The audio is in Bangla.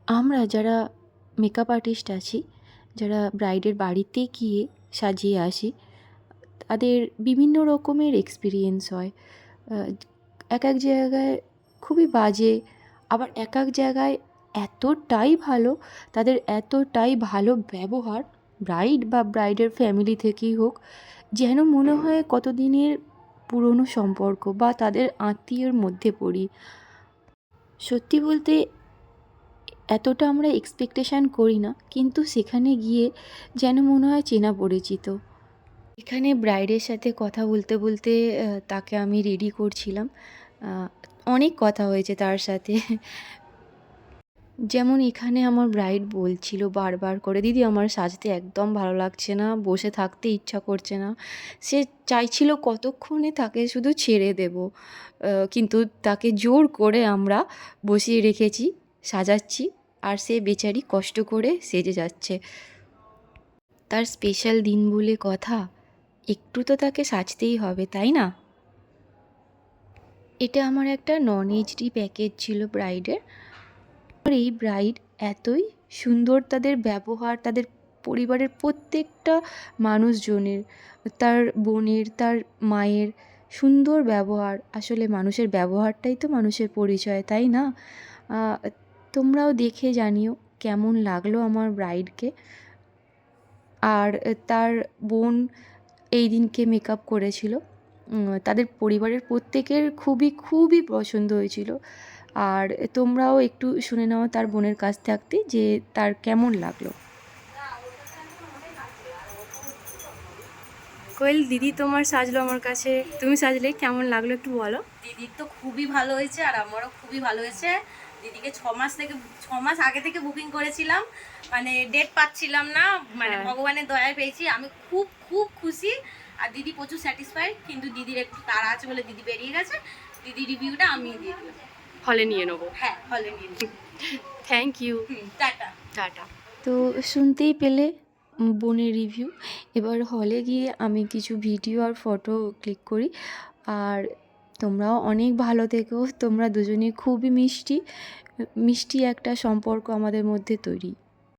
আমরা যারা মেকআপ আর্টিস্ট আছি, যারা ব্রাইডের বাড়িতে গিয়ে সাজিয়ে আসি, তাদের বিভিন্ন রকমের এক্সপিরিয়েন্স হয়। এক এক জায়গায় খুবই বাজে, আবার এক এক জায়গায় এতটাই ভালো, তাদের এতটাই ভালো ব্যবহার, ব্রাইড বা ব্রাইডের ফ্যামিলি থেকেই হোক, যেন মনে হয় কতদিনের পুরনো সম্পর্ক বা তাদের আত্মীয়ের মধ্যে পড়ি। সত্যি বলতে এতটা আমরা এক্সপেকটেশান করি না, কিন্তু সেখানে গিয়ে যেন মনে হয় চেনা পরিচিত। এখানে ব্রাইডের সাথে কথা বলতে বলতে তাকে আমি রেডি করছিলাম। অনেক কথা হয়েছে তার সাথে। যেমন এখানে আমার ব্রাইড বলছিল বারবার করে, "দিদি আমার সাজতে একদম ভালো লাগছে না, বসে থাকতে ইচ্ছা করছে না।" সে চাইছিল কতক্ষণে তাকে শুধু ছেড়ে দেব। কিন্তু তাকে জোর করে আমরা বসিয়ে রেখেছি, সাজাচ্ছি, আর সে বেচারি কষ্ট করে সেজে যাচ্ছে। তার স্পেশাল দিন বলে কথা, একটু তো তাকে সাজতেই হবে, তাই না? এটা আমার একটা নন এইচডি প্যাকেজ ছিল ব্রাইডের। আর এই ব্রাইড এতই সুন্দর, তাদের ব্যবহার, তাদের পরিবারের প্রত্যেকটা মানুষজনের, তার বোনের, তার মায়ের সুন্দর ব্যবহার। আসলে মানুষের ব্যবহারটাই তো মানুষের পরিচয়, তাই না? তোমরাও দেখে জানিও কেমন লাগলো আমার ব্রাইডকে। আর তার বোন এই দিনকে মেকআপ করেছিল। তাদের পরিবারের প্রত্যেকের খুবই খুবই পছন্দ হয়েছিল। আর তোমরাও একটু শুনে নাও তার বোনের কাছ থাকতে যে তার কেমন লাগলো। কোয়েল দিদি তোমার সাজলো আমার কাছে, তুমি সাজলে কেমন লাগলো একটু বলো। দিদির তো খুবই ভালো হয়েছে আর আমারও খুবই ভালো হয়েছে। দিদিকে 6 মাস আগে থেকে বুকিং করেছিলাম, মানে ডেট পাচ্ছিলাম না, মানে হ্যাঁ। ভগবানের দয়ায় পেয়েছি। আমি খুব খুব খুশি আর দিদি প্রচুর স্যাটিসফাইড। কিন্তু দিদির একটু তাড়া আছে বলে দিদি বেরিয়ে গেছে। দিদি রিভিউটা আমি দিয়ে দিলাম। হলে নিয়ে নেবো। হ্যাঁ, হলে নিয়ে নিই। Thank you. টাটা। টাটা। তো শুনতেই পেলে বোনের রিভিউ। এবার হলে গিয়ে আমি কিছু ভিডিও আর ফটো ক্লিক করি। আর তোমরাও অনেক ভালো থেকো। তোমরা দুজনে খুবই মিষ্টি, মিষ্টি একটা সম্পর্ক আমাদের মধ্যে তৈরি।